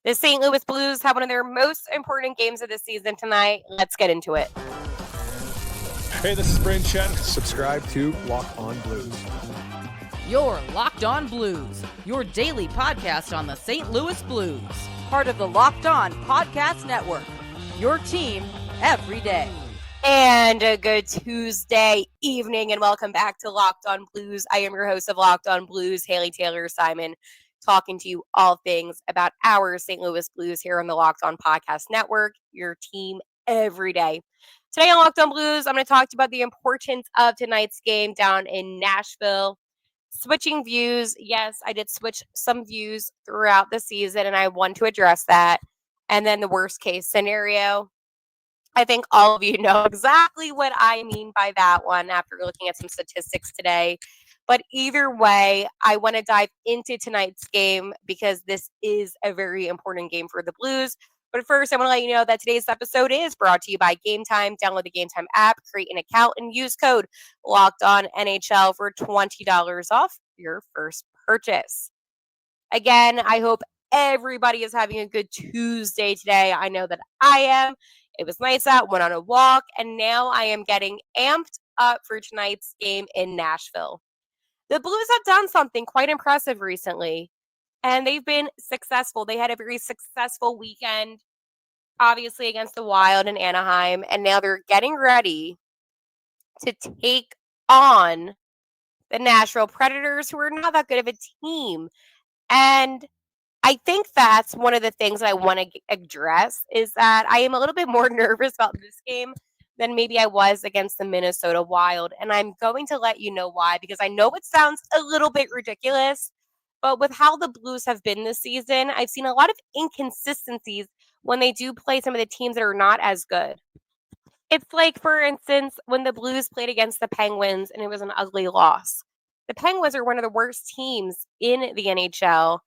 The St. Louis Blues have one of their most important games of the season tonight. Let's get into it. Hey, this is Brayden Chen. Subscribe to Locked On Blues. You're Locked On Blues, your daily podcast on the St. Louis Blues. Part of the Locked On Podcast Network, your team every day. And a good Tuesday evening, and welcome back to Locked On Blues. I am your host of Locked On Blues, Haley Taylor Simon, talking to you all things about our St. Louis Blues here on the Locked On Podcast Network, your team every day. Today on Locked On Blues, I'm going to talk to you about the importance of tonight's game down in Nashville. Switching views. Yes, I did switch some views throughout the season, and I want to address that. And then the worst case scenario. I think all of you know exactly what I mean by that one after looking at some statistics today. But either way, I want to dive into tonight's game because this is a very important game for the Blues. But first, I want to let you know that today's episode is brought to you by Gametime. Download the Gametime app, create an account, and use code LOCKEDONNHL for $20 off your first purchase. Again, I hope everybody is having a good Tuesday today. I know that I am. It was nice out, went on a walk, and now I am getting amped up for tonight's game in Nashville. The Blues have done something quite impressive recently, and they've been successful. They had a very successful weekend, obviously, against the Wild in Anaheim, and now they're getting ready to take on the Nashville Predators, who are not that good of a team. And I think that's one of the things that I want to address is that I am a little bit more nervous about this game than maybe I was against the Minnesota Wild. And I'm going to let you know why, because I know it sounds a little bit ridiculous, but with how the Blues have been this season, I've seen a lot of inconsistencies when they do play some of the teams that are not as good. It's like, for instance, when the Blues played against the Penguins and it was an ugly loss. The Penguins are one of the worst teams in the NHL.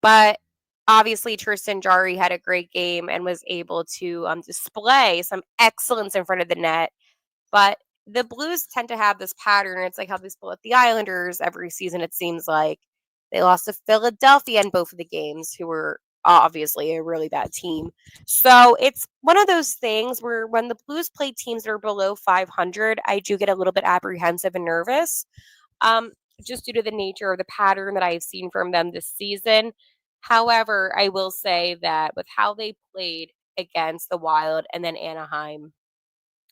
But obviously, Tristan Jarry had a great game and was able to display some excellence in front of the net. But the Blues tend to have this pattern. It's like how they split the Islanders every season, it seems like. They lost to Philadelphia in both of the games, who were obviously a really bad team. So it's one of those things where when the Blues play teams that are below 500, I do get a little bit apprehensive and nervous. Just due to the nature of the pattern that I've seen from them this season. However, I will say that with how they played against the Wild and then Anaheim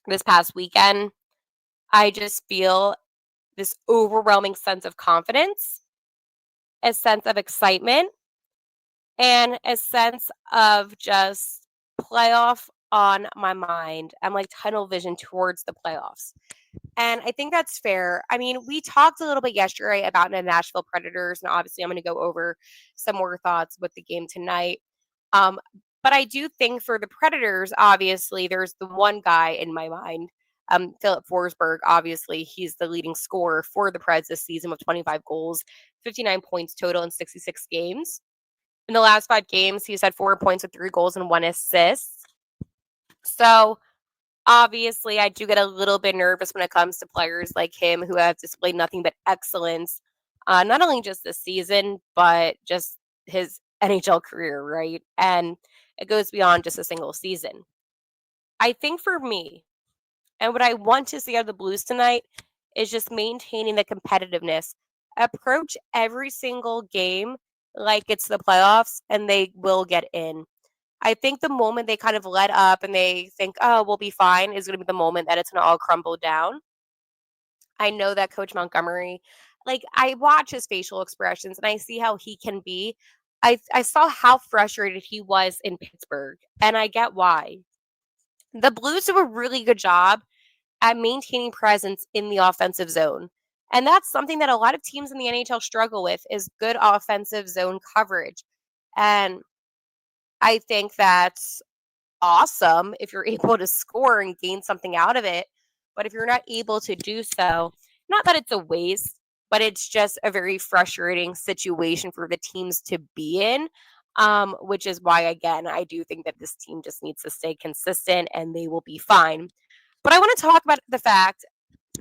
this past weekend, I just feel this overwhelming sense of confidence, a sense of excitement, and a sense of just playoff on my mind. I'm like tunnel vision towards the playoffs. And I think that's fair. I mean, we talked a little bit yesterday about the Nashville Predators, and obviously I'm going to go over some more thoughts with the game tonight. But I do think for the Predators, obviously, there's the one guy in my mind, Philip Forsberg. Obviously, he's the leading scorer for the Preds this season with 25 goals, 59 points total in 66 games. In the last 5 games, he's had 4 points with 3 goals and 1 assist. So obviously, I do get a little bit nervous when it comes to players like him who have displayed nothing but excellence, not only just this season, but just his NHL career, right? And it goes beyond just a single season. I think for me, and what I want to see out of the Blues tonight is just maintaining the competitiveness. Approach every single game like it's the playoffs, and they will get in. I think the moment they kind of let up and they think, oh, we'll be fine, is going to be the moment that it's going to all crumble down. I know that Coach Montgomery, like, I watch his facial expressions and I see how he can be. I saw how frustrated he was in Pittsburgh, and I get why. The Blues do a really good job at maintaining presence in the offensive zone. And that's something that a lot of teams in the NHL struggle with is good offensive zone coverage. And I think that's awesome if you're able to score and gain something out of it. But if you're not able to do so, not that it's a waste, but it's just a very frustrating situation for the teams to be in, which is why, again, I do think that this team just needs to stay consistent and they will be fine. But I want to talk about the fact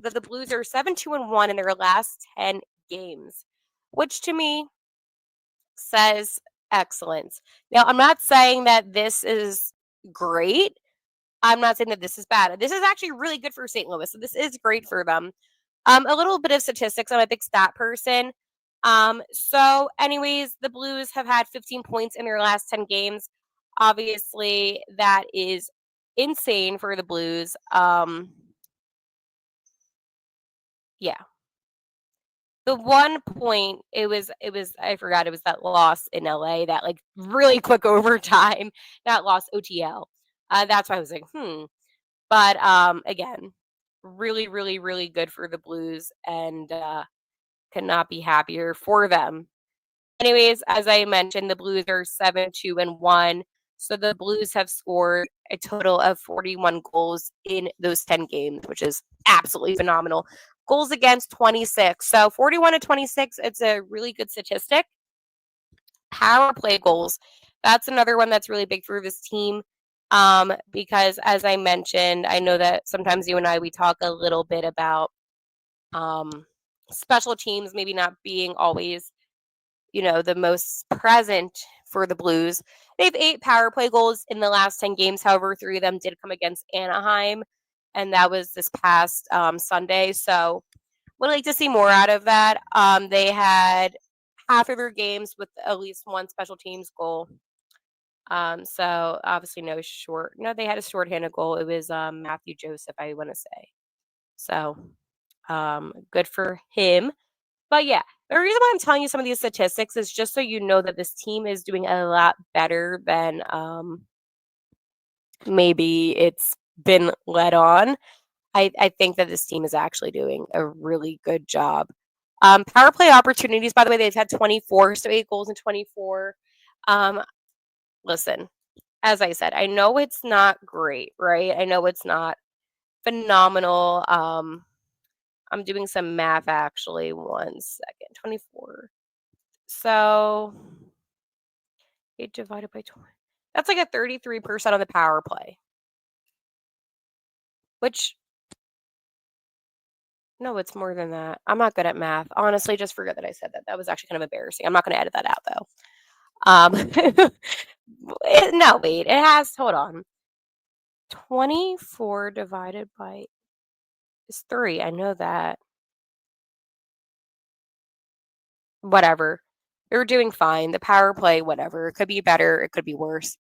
that the Blues are 7-2-1 in their last 10 games, which to me says excellence. Now, I'm not saying that this is great. I'm not saying that this is bad. This is actually really good for St. Louis. So this is great for them. A little bit of statistics. I'm a big stat person. So anyways, the Blues have had 15 points in their last 10 games. Obviously, that is insane for the Blues. Yeah. The one point I forgot it was that loss in LA, that like really quick overtime, that loss OTL. That's why I was like, But again, really, really, really good for the Blues, and could not be happier for them. Anyways, as I mentioned, the Blues are 7-2-1. So the Blues have scored a total of 41 goals in those 10 games, which is absolutely phenomenal. Goals against 26. So 41-26, it's a really good statistic. Power play goals. That's another one that's really big for this team. Because as I mentioned, I know that sometimes you and I, we talk a little bit about special teams maybe not being always, the most present for the Blues. They have 8 power play goals in the last 10 games. However, 3 of them did come against Anaheim, and that was this past Sunday. So would like to see more out of that. They had half of their games with at least one special teams goal. So obviously no, they had a shorthanded goal. It was Matthew Joseph, I want to say. So good for him. But yeah, the reason why I'm telling you some of these statistics is just so you know that this team is doing a lot better than maybe it's been led on. I think that this team is actually doing a really good job. Power play opportunities, by the way, they've had 24, so 8 goals in 24. Listen, as I said, I know it's not great, right? I know it's not phenomenal. I'm doing some math actually. 1 second. 24. So 8 divided by 20. That's like a 33% on the power play. Which, no, it's more than that. I'm not good at math. Honestly, just forget that I said that. That was actually kind of embarrassing. I'm not going to edit that out though. No, wait. It has, hold on. 24 divided by is 3. I know that. Whatever. They're doing fine. The power play, whatever. It could be better. It could be worse.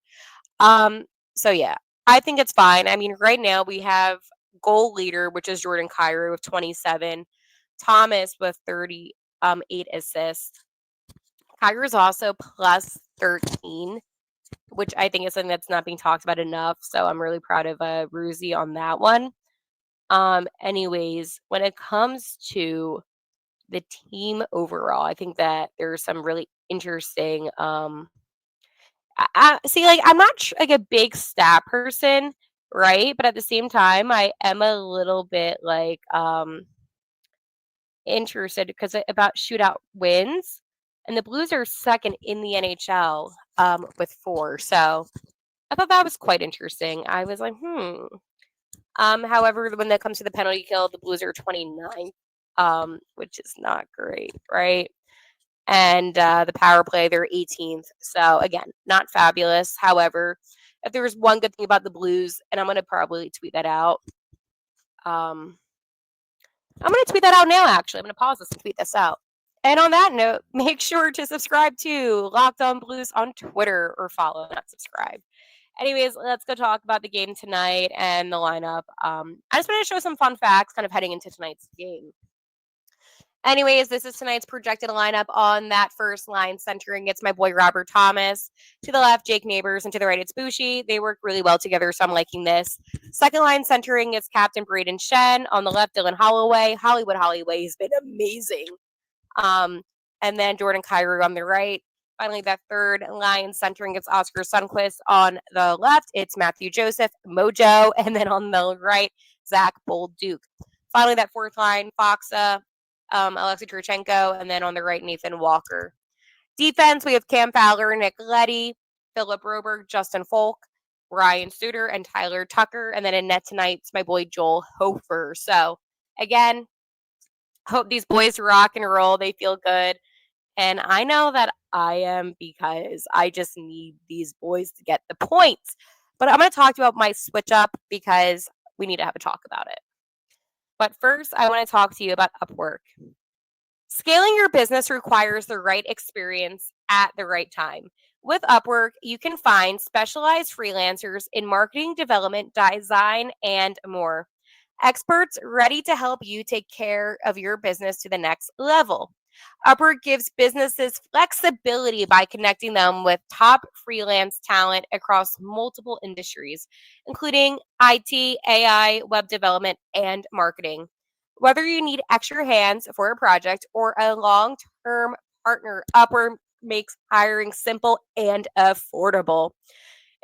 So yeah, I think it's fine. I mean, right now we have goal leader, which is Jordan Kyrou with 27, Thomas with 38 assists. Kyrou's also plus 13, which I think is something that's not being talked about enough. So I'm really proud of Ruzi on that one. Anyways, when it comes to the team overall, I think that there's some really interesting see, like, I'm not like a big stat person, right? But at the same time, I am a little bit like interested because about shootout wins, and the Blues are second in the NHL with 4. So I thought that was quite interesting. I was like, However, when that comes to the penalty kill, the Blues are 29th, which is not great, right? And the power play, they're 18th. So again, not fabulous. However, if there was one good thing about the Blues, and I'm going to probably tweet that out. I'm going to tweet that out now, actually. I'm going to pause this and tweet this out. And on that note, make sure to subscribe to Locked On Blues on Twitter, or follow, not subscribe. Anyways, let's go talk about the game tonight and the lineup. I just want to show some fun facts kind of heading into tonight's game. Anyways, this is tonight's projected lineup. On that first line, centering, it's my boy Robert Thomas. To the left, Jake Neighbors, and to the right, it's Bushi. They work really well together, so I'm liking this. Second line, centering, it's Captain Braden Shen. On the left, Dylan Holloway. Holloway has been amazing. And then Jordan Kyrou on the right. Finally, that third line, centering, it's Oscar Sundqvist. On the left, it's Matthew Joseph, Mojo. And then on the right, Zach Bolduc. Finally, that fourth line, Foxa, Alexei Turchenko, and then on the right, Nathan Walker. Defense, we have Cam Fowler, Nick Leddy, Philip Broberg, Justin Folk, Ryan Suter, and Tyler Tucker. And then in net tonight, it's my boy Joel Hofer. So, again, hope these boys rock and roll. They feel good. And I know that I am because I just need these boys to get the points. But I'm going to talk to you about my switch up because we need to have a talk about it. But first, I want to talk to you about Upwork. Scaling your business requires the right experience at the right time. With Upwork, you can find specialized freelancers in marketing, development, design, and more. Experts ready to help you take care of your business to the next level. Upwork gives businesses flexibility by connecting them with top freelance talent across multiple industries, including IT, AI, web development, and marketing. Whether you need extra hands for a project or a long term partner, Upwork makes hiring simple and affordable.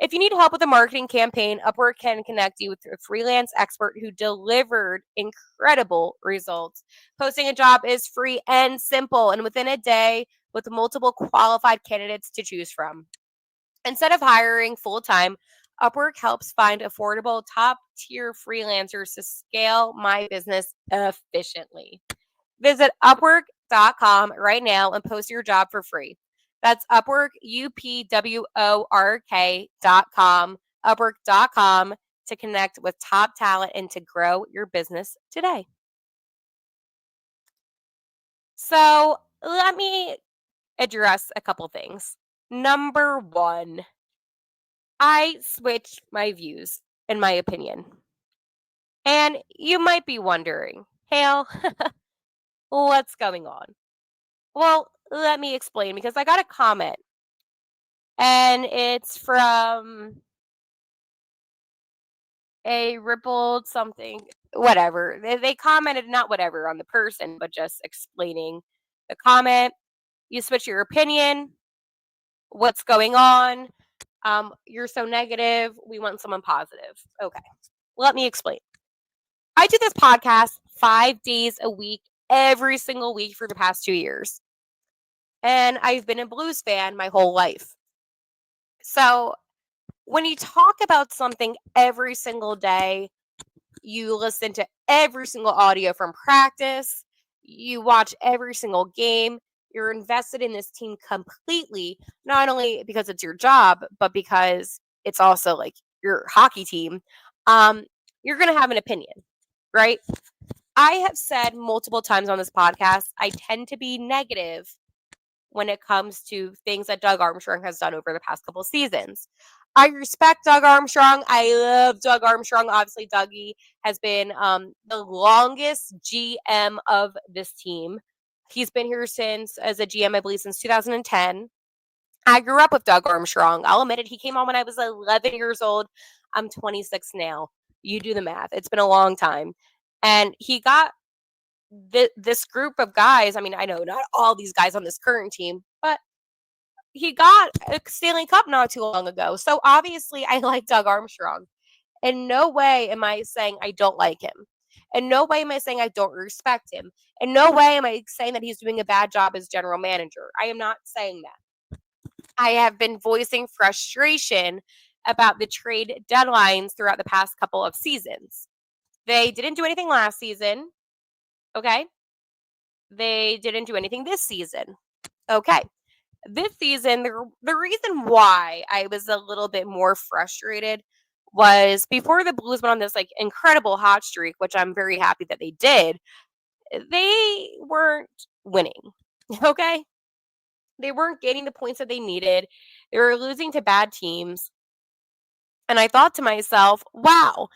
If you need help with a marketing campaign, Upwork can connect you with a freelance expert who delivered incredible results. Posting a job is free and simple, and within a day, with multiple qualified candidates to choose from. Instead of hiring full time, Upwork helps find affordable, top tier freelancers to scale my business efficiently. Visit Upwork.com right now and post your job for free. That's Upwork, UPWORK.com, Upwork.com to connect with top talent and to grow your business today. So let me address a couple things. Number one, I switched my views and my opinion. And you might be wondering, Hale, what's going on? Well, let me explain because I got a comment and it's from a rippled something, whatever. They commented, not whatever on the person, but just explaining the comment. You switch your opinion. What's going on? You're so negative. We want someone positive. Okay. Let me explain. I do this podcast 5 days a week, every single week for the past 2 years. And I've been a Blues fan my whole life. So when you talk about something every single day, you listen to every single audio from practice, you watch every single game, you're invested in this team completely, not only because it's your job, but because it's also like your hockey team. You're going to have an opinion, right? I have said multiple times on this podcast, I tend to be negative when it comes to things that Doug Armstrong has done over the past couple of seasons. I respect Doug Armstrong. I love Doug Armstrong. Obviously, Dougie has been the longest GM of this team. He's been here as a GM, I believe, since 2010. I grew up with Doug Armstrong. I'll admit it. He came on when I was 11 years old. I'm 26 now. You do the math. It's been a long time. And he got this group of guys. I mean, I know not all these guys on this current team, but he got a Stanley Cup not too long ago. So obviously I like Doug Armstrong. In no way am I saying I don't like him. In no way am I saying I don't respect him. In no way am I saying that he's doing a bad job as general manager. I am not saying that. I have been voicing frustration about the trade deadlines throughout the past couple of seasons. They didn't do anything last season. Okay. They didn't do anything this season. Okay. This season, the reason why I was a little bit more frustrated was before the Blues went on this like incredible hot streak, which I'm very happy that they did, they weren't winning. Okay. They weren't getting the points that they needed. They were losing to bad teams. And I thought to myself, wow,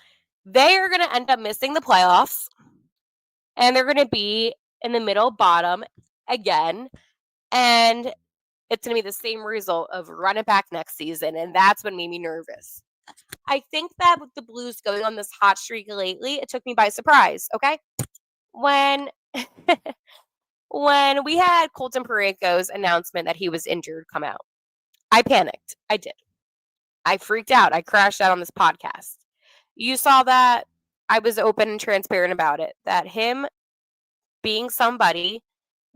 they are going to end up missing the playoffs and they're going to be in the middle bottom again. And it's going to be the same result of run it back next season. And that's what made me nervous. I think that with the Blues going on this hot streak lately, it took me by surprise. Okay. When when we had Colton Parayko's announcement that he was injured come out, I panicked. I did. I freaked out. I crashed out on this podcast. You saw that. I was open and transparent about it. That him being somebody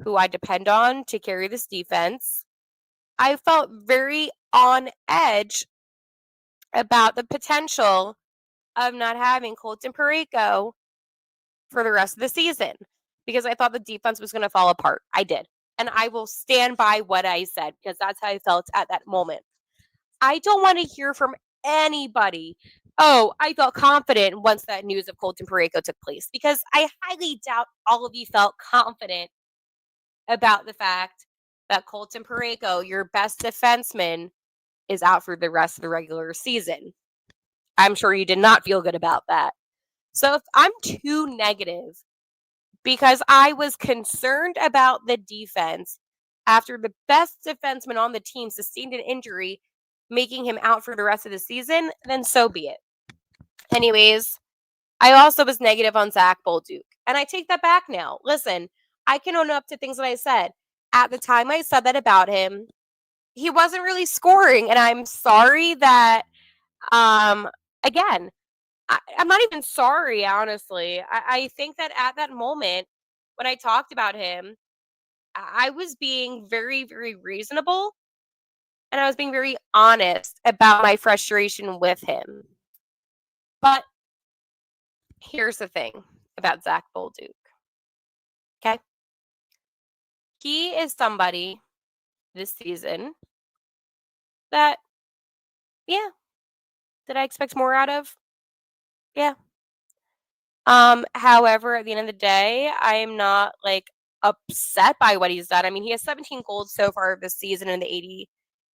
who I depend on to carry this defense, I felt very on edge about the potential of not having Colton Parayko for the rest of the season because I thought the defense was going to fall apart. I did. and I will stand by what I said because that's how I felt at that moment. I don't want to hear from anybody, oh, I felt confident once that news of Colton Parayko took place, because I highly doubt all of you felt confident about the fact that Colton Parayko, your best defenseman, is out for the rest of the regular season. I'm sure you did not feel good about that. So if I'm too negative because I was concerned about the defense after the best defenseman on the team sustained an injury, making him out for the rest of the season, then so be it. Anyways, I also was negative on Zach Bolduc, and I take that back now. Listen, I can own up to things that I said. At the time I said that about him, he wasn't really scoring, and I'm sorry that, again, I'm not even sorry, honestly. I think that at that moment, when I talked about him, I was being very, very reasonable, and I was being very honest about my frustration with him. But here's the thing about Zach Bolduc. Okay? He is somebody this season that, yeah, did I expect more out of? Yeah. However, at the end of the day, I am not like upset by what he's done. I mean, he has 17 goals so far this season in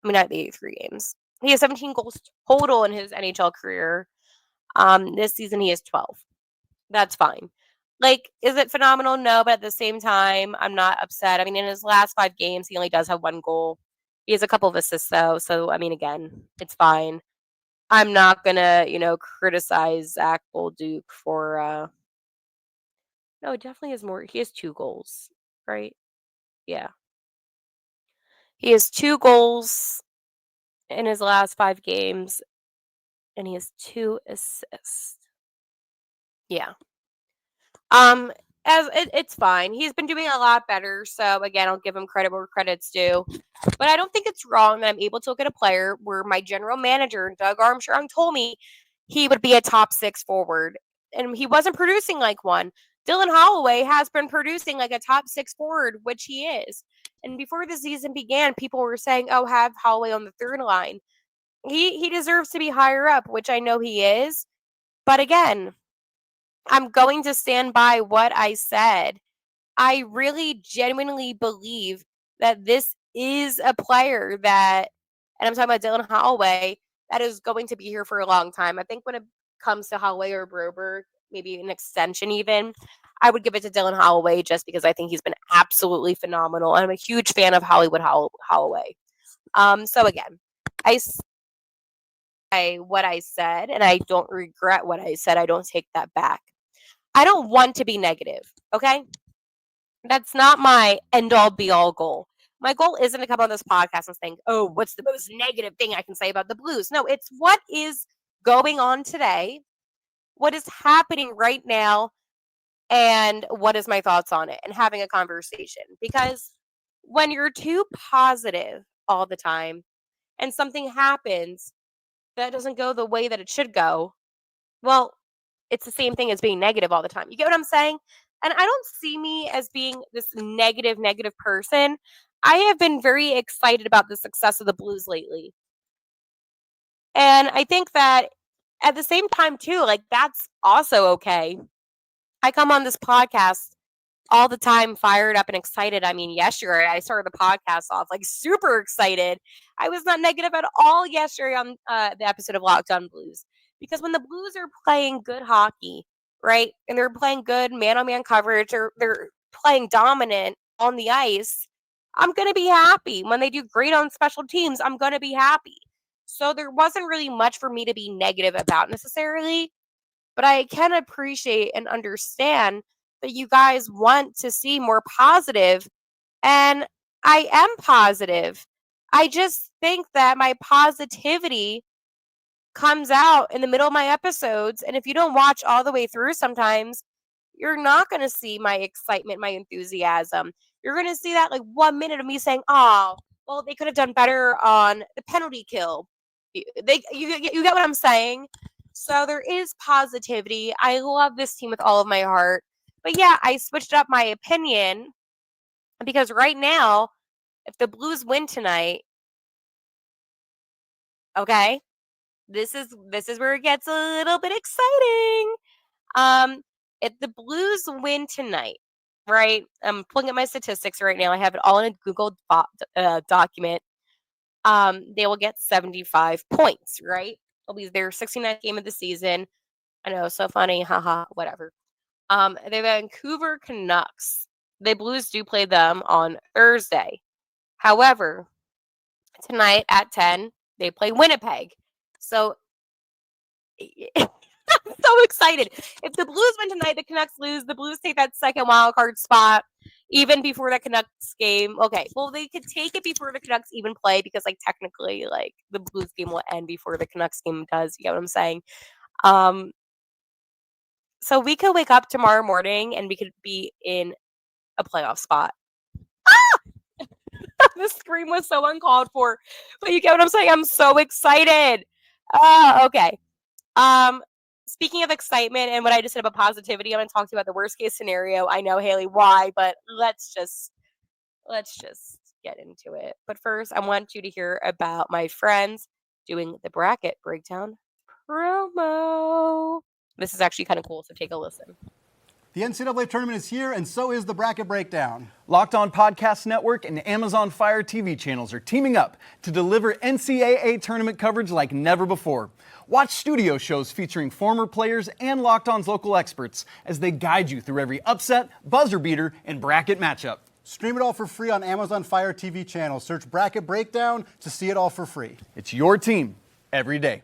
not the 83 games. He has 17 goals total in his NHL career. This season he has 12. That's fine. Like, is it phenomenal? No, but at the same time, I'm not upset. I mean, in his last 5 games, he only does have 1 goal. He has a couple of assists though, so I mean, again, it's fine. I'm not gonna, criticize Zach Bolduc for. No, it definitely has more. He has 2 goals, right? Yeah, he has 2 goals in his last 5 games, and he has 2 assists. Yeah. Um, it's fine. He's been doing a lot better. So again, I'll give him credit where credit's due. But I don't think it's wrong that I'm able to look at a player where my general manager, Doug Armstrong, told me he would be a top 6 forward, and he wasn't producing like one. Dylan Holloway has been producing like a top 6 forward, which he is. And before the season began, people were saying, "Oh, have Holloway on the third line." He deserves to be higher up, which I know he is. But again, I'm going to stand by what I said. I really genuinely believe that this is a player that, and I'm talking about Dylan Holloway, that is going to be here for a long time. I think when it comes to Holloway or Broberg, maybe an extension even, I would give it to Dylan Holloway just because I think he's been absolutely phenomenal. I'm a huge fan of Hollywood Holloway. So again, I say what I said, and I don't regret what I said. I don't take that back. I don't want to be negative, okay? That's not my end-all be-all goal. My goal isn't to come on this podcast and think, oh, what's the most negative thing I can say about the Blues? No, it's what is going on today, what is happening right now, and what is my thoughts on it, and having a conversation. Because when you're too positive all the time and something happens that doesn't go the way that it should go, well, it's the same thing as being negative all the time. You get what I'm saying? And I don't see me as being this negative person. I have been very excited about the success of the Blues lately. And I think that at the same time, too, like, that's also okay. I come on this podcast all the time fired up and excited. I mean, yesterday I started the podcast off like super excited. I was not negative at all yesterday on the episode of Locked On Blues, because when the Blues are playing good hockey, right, and they're playing good man-on-man coverage, or they're playing dominant on the ice, I'm going to be happy. When they do great on special teams, I'm going to be happy. So there wasn't really much for me to be negative about necessarily, but I can appreciate and understand that you guys want to see more positive, and I am positive. I just think that my positivity comes out in the middle of my episodes, and if you don't watch all the way through sometimes, you're not going to see my excitement, my enthusiasm. You're going to see that like 1 minute of me saying, "Oh, well, they could have done better on the penalty kill." You get what I'm saying? So there is positivity. I love this team with all of my heart. But yeah, I switched up my opinion Because right now, if the Blues win tonight, okay, this is where it gets a little bit exciting. If the Blues win tonight, right? I'm pulling up my statistics right now. I have it all in a Google document. They will get 75 points, right? It'll be their 69th game of the season. I know, so funny, haha, whatever. The Vancouver Canucks. The Blues do play them on Thursday. However, tonight at 10, they play Winnipeg. So I'm so excited. If the Blues win tonight, the Canucks lose. The Blues take that second wild card spot even before the Canucks game. Okay, well, they could take it before the Canucks even play because, like, technically, like, the Blues game will end before the Canucks game does. You get what I'm saying? Um, so we could wake up tomorrow morning and we could be in a playoff spot. The scream was so uncalled for, but you get what I'm saying? I'm so excited. Okay. Speaking of excitement and what I just said about positivity, I'm going to talk to you about the worst case scenario. I know, Haley, why, but let's just get into it. But first, I want you to hear about my friends doing the bracket breakdown promo. This is actually kind of cool, so take a listen. The NCAA tournament is here, and so is the bracket breakdown. Locked On Podcast Network and Amazon Fire TV channels are teaming up to deliver NCAA tournament coverage like never before. Watch studio shows featuring former players and Locked On's local experts as they guide you through every upset, buzzer beater, and bracket matchup. Stream it all for free on Amazon Fire TV channel. Search Bracket Breakdown to see it all for free. It's your team every day.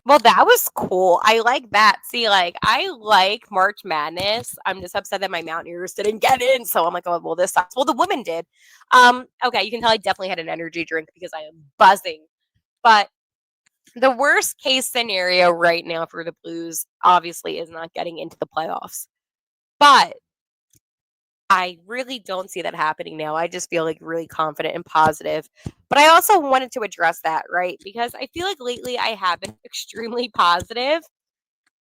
Well, that was cool. I like that. See, like, I like March Madness. I'm just upset that my Mountaineers didn't get in. So I'm like, oh, well, this sucks. Well, the women did. Okay, you can tell I definitely had an energy drink because I am buzzing. But the worst case scenario right now for the Blues, obviously, is not getting into the playoffs. But I really don't see that happening now. I just feel like really confident and positive. But I also wanted to address that, right? Because I feel like lately I have been extremely positive,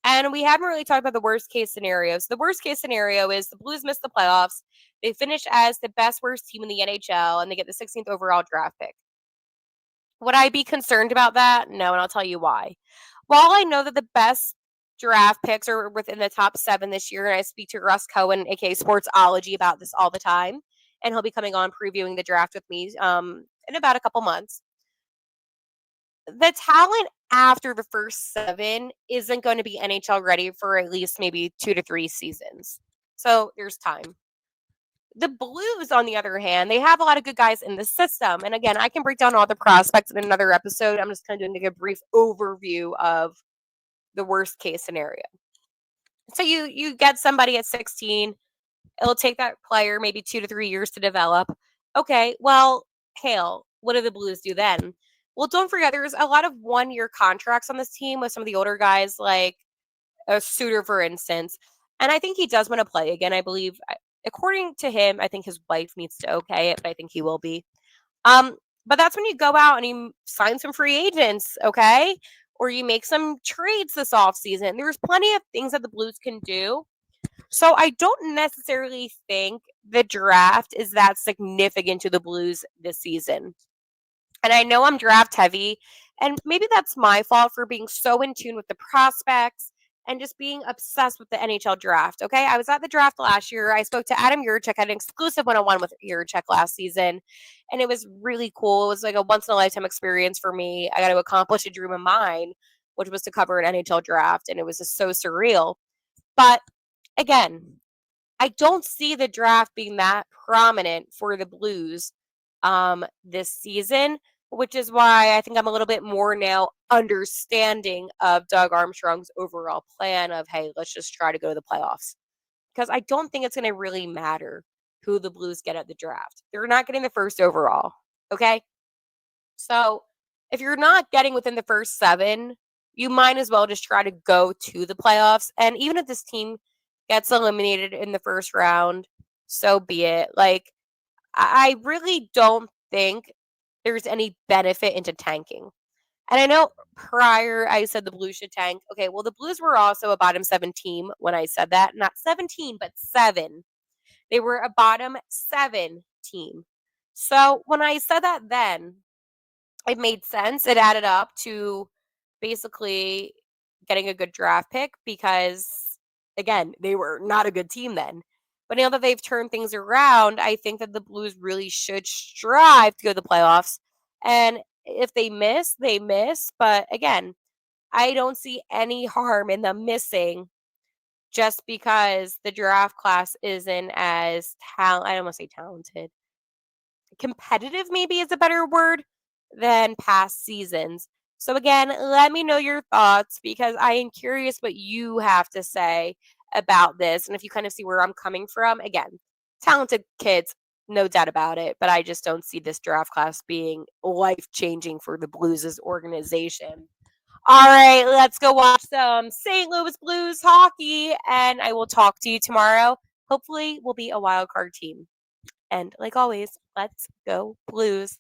and we haven't really talked about the worst case scenarios. The worst case scenario is the Blues miss the playoffs. They finish as the best worst team in the NHL, and they get the 16th overall draft pick. Would I be concerned about that? No, and I'll tell you why. While I know that the best draft picks are within the top 7 this year, and I speak to Russ Cohen, aka Sportsology, about this all the time, and he'll be coming on previewing the draft with me in about a couple months. The talent after the first 7 isn't going to be NHL ready for at least maybe 2 to 3 seasons. So there's time. The Blues, on the other hand, they have a lot of good guys in the system. And again, I can break down all the prospects in another episode. I'm just kind of doing like a brief overview of the worst case scenario. So you get somebody at 16. It'll take that player maybe 2 to 3 years to develop. Okay, well, hail. What do the Blues do then? Well, don't forget, there's a lot of 1-year contracts on this team with some of the older guys, like a Suter, for instance. And I think he does want to play again. I believe, according to him, I think his wife needs to okay it, but I think he will be. But that's when you go out and you sign some free agents, okay? Or you make some trades this offseason. There's plenty of things that the Blues can do. So I don't necessarily think the draft is that significant to the Blues this season. And I know I'm draft heavy, and maybe that's my fault for being so in tune with the prospects and just being obsessed with the NHL draft. Okay, I was at the draft last year. I spoke to Adam Yurchek. I had an exclusive one-on-one with Yurchek last season, and it was really cool. It was like a once-in-a-lifetime experience for me. I got to accomplish a dream of mine, which was to cover an NHL draft, and it was just so surreal. But again, I don't see the draft being that prominent for the Blues this season, which is why I think I'm a little bit more now understanding of Doug Armstrong's overall plan of, hey, let's just try to go to the playoffs. Because I don't think it's going to really matter who the Blues get at the draft. They're not getting the first overall, okay? So if you're not getting within the first 7, you might as well just try to go to the playoffs. And even if this team gets eliminated in the first round, so be it. Like, I really don't think there's any benefit into tanking. And I know prior I said the Blues should tank. Okay, well, the Blues were also a bottom 7 team when I said that. Not 17, but 7. They were a bottom 7 team. So when I said that then, it made sense. It added up to basically getting a good draft pick because, again, they were not a good team then. But now that they've turned things around, I think that the Blues really should strive to go to the playoffs. And if they miss, they miss. But again, I don't see any harm in them missing just because the draft class isn't as I don't want to say talented. Competitive maybe is a better word than past seasons. So again, let me know your thoughts because I am curious what you have to say about this. And if you kind of see where I'm coming from, again, talented kids, no doubt about it. But I just don't see this draft class being life changing for the Blues' organization. All right, let's go watch some St. Louis Blues hockey, and I will talk to you tomorrow. Hopefully, we'll be a wild card team. And like always, let's go Blues.